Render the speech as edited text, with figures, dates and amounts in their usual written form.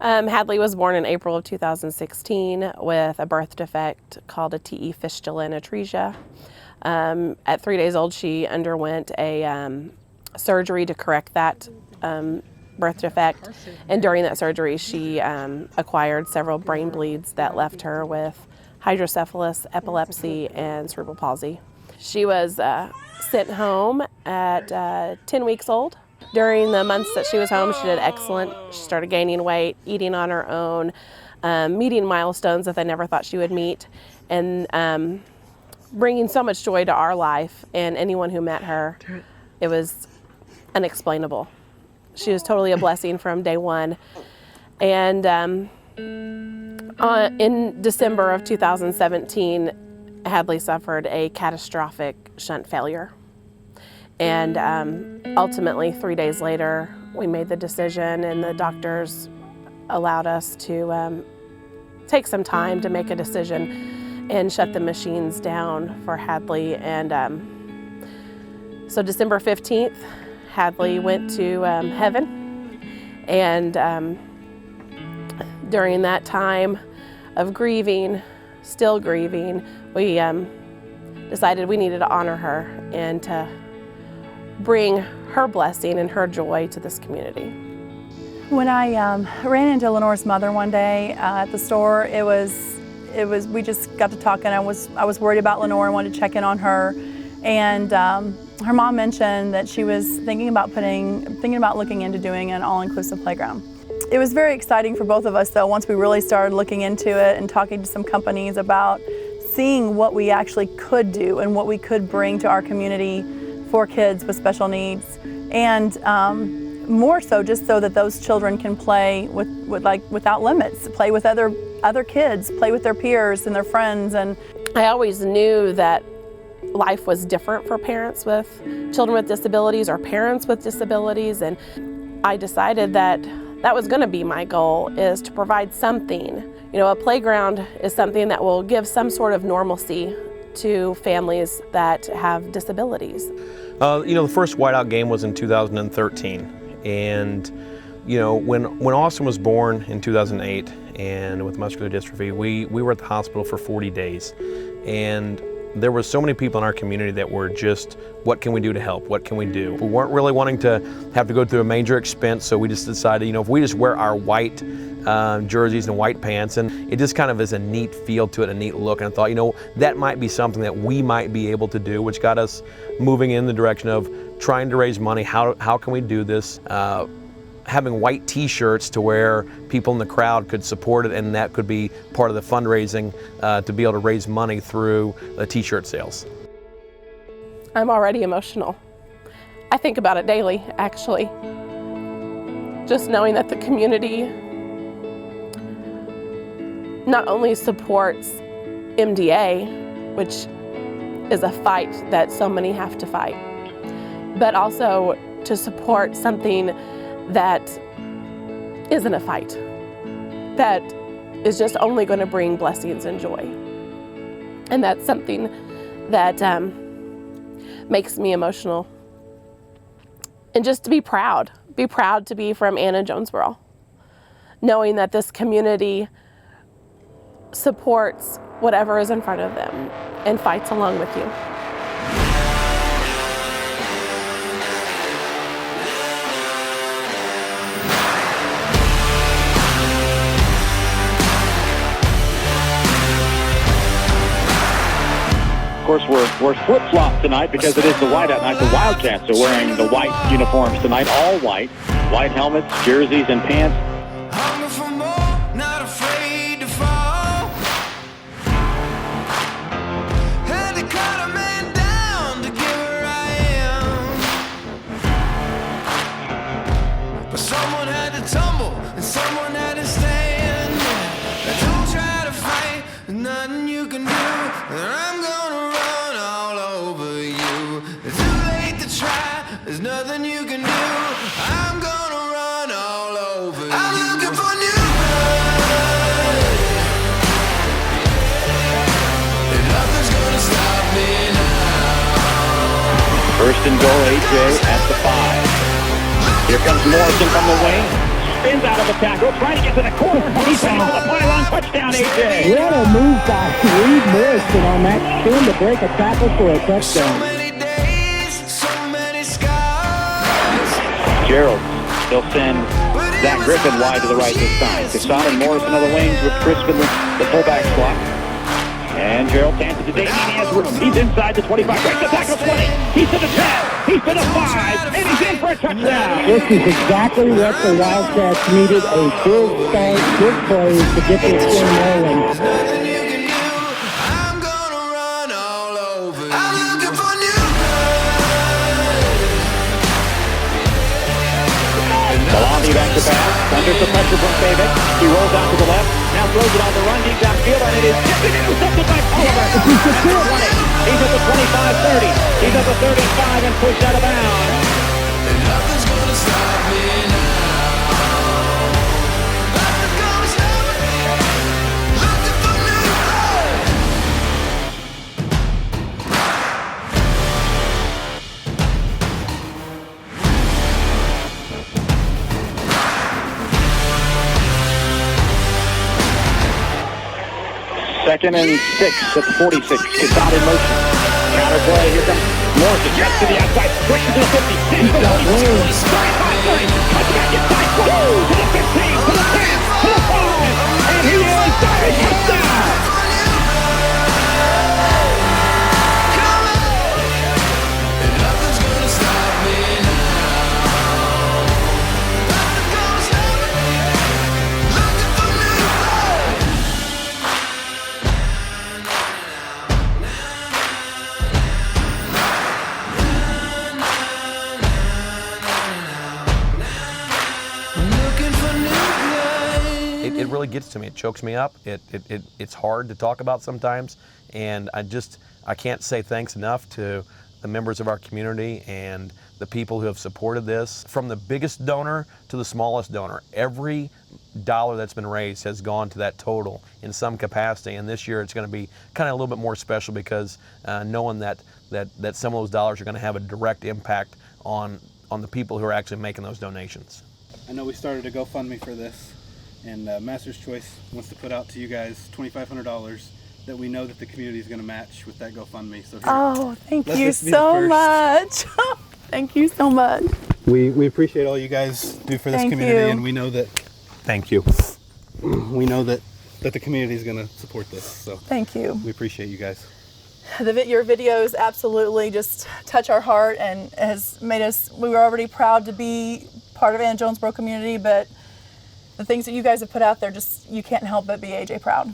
Hadley was born in April of 2016 with a birth defect called a TE fistula and atresia. At 3 days old, she underwent a surgery to correct that birth defect, and during that surgery, she acquired several brain bleeds that left her with hydrocephalus, epilepsy, and cerebral palsy. She was sent home at 10 weeks old. During the months that she was home, she did excellent. She started gaining weight, eating on her own, meeting milestones that I never thought she would meet, and bringing so much joy to our life and anyone who met her. It was unexplainable. She was totally a blessing from day one. And in December of 2017, Hadley suffered a catastrophic shunt failure. And ultimately, 3 days later, we made the decision, and the doctors allowed us to take some time to make a decision and shut the machines down for Hadley. And so December 15th, Hadley went to heaven. And during that time of grieving, still grieving, we decided we needed to honor her and to bring her blessing and her joy to this community. When I ran into Lenore's mother one day at the store, we just got to talking. I was worried about Lenore and wanted to check in on her, and her mom mentioned that she was thinking about looking into doing an all-inclusive playground. It was very exciting for both of us, though, once we really started looking into it and talking to some companies about seeing what we actually could do and what we could bring to our community for kids with special needs, and more so just so that those children can play without limits, play with other kids, play with their peers and their friends. And I always knew that life was different for parents with children with disabilities or parents with disabilities, and I decided that was going to be my goal, is to provide something. You know, a playground is something that will give some sort of normalcy to families that have disabilities. The first whiteout game was in 2013, and when Austin was born in 2008 and with muscular dystrophy, we were at the hospital for 40 days, and there were so many people in our community that were just, what can we do to help? What can we do? We weren't really wanting to have to go through a major expense, so we just decided, if we just wear our white jerseys and white pants, and it just kind of is a neat feel to it, a neat look, and I thought, that might be something that we might be able to do, which got us moving in the direction of trying to raise money. How can we do this? Having white t-shirts to where people in the crowd could support it, and that could be part of the fundraising to be able to raise money through the t-shirt sales. I'm already emotional. I think about it daily, actually. Just knowing that the community not only supports MDA, which is a fight that so many have to fight, but also to support something that isn't a fight, that is just only going to bring blessings and joy. And that's something that makes me emotional. And just to be proud to be from Anna-Jonesboro, knowing that this community supports whatever is in front of them and fights along with you. Of course, we're flip-flopped tonight because it is the whiteout night. The Wildcats are wearing the white uniforms tonight, all white helmets, jerseys, and pants. Hunger for more, not afraid to fall. Had to cut a man down to get where I am. But someone had to tumble and someone had to stand. Don't try to fight, there's nothing you can do. I'm gonna run all over you. It's too late to try, there's nothing you can do. I'm gonna run all over you. I'm looking for new blood, and nothing's gonna stop me now. First and goal, AJ at the 5. Here comes Morrison from the wing. spins out of the tackle, trying to get to the corner. He's able to pylon touchdown, AJ. What a move by Reed Morrison on that spin to break a tackle for a So touchdown. many days, so many scars. Gerald, they'll send Zach Griffin wide to the right this time. Kassan and Morrison on the wings with Crispin, the fullback slot. And Gerald hands it to Damien. He has room. He's inside the 25. Breaks the tackle 20. He's to the 10. He's to the 5. And he's in for a touchdown. This is exactly what the Wildcats needed, a big start, big plays to get this thing rolling. Nothing you can do. I'm gonna run all over you. I'm looking for new Maloney back to pass. Under some pressure from David. He rolls out to the left. Now throws it on the run deep downfield, and it is tipped and intercepted by Oliver. He's at the 20. He's at the 25-30. He's at the 35 and pushed out of bounds. and nothing's gonna stop me now. Nothing's gonna stop me. Looking for new blood. Second and 6 at the 46. Kassan in motion. Counter play. Here comes Morrison. Gets to the outside. Switches to the 50. 10 to the 20. 35-30. Touchback inside. Woo! To the 15. To the 10. To the 5. And he is there. Touchdown. And nothing's gonna stop me now. Nothing's gonna stop me. Looking for new blood. Looking for new blood. It really gets to me. It chokes me up. It's hard to talk about sometimes, and I can't say thanks enough to the members of our community and the people who have supported this. From the biggest donor to the smallest donor, every dollar that's been raised has gone to that total in some capacity. And this year it's going to be kind of a little bit more special because knowing that some of those dollars are going to have a direct impact on the people who are actually making those donations. I know we started a GoFundMe for this, and Master's Choice wants to put out to you guys $2,500 that we know that the community is going to match with that GoFundMe. So here, Oh, thank let you this be the so first. much. Thank you so much. We appreciate all you guys do for this Thank community, you. and we know that Thank you. the community is going to support this. So Thank you. we appreciate you guys. Your videos absolutely just touch our heart and has made us, we were already proud to be part of Anna-Jonesboro community, but the things that you guys have put out there, just, you can't help but be AJ proud.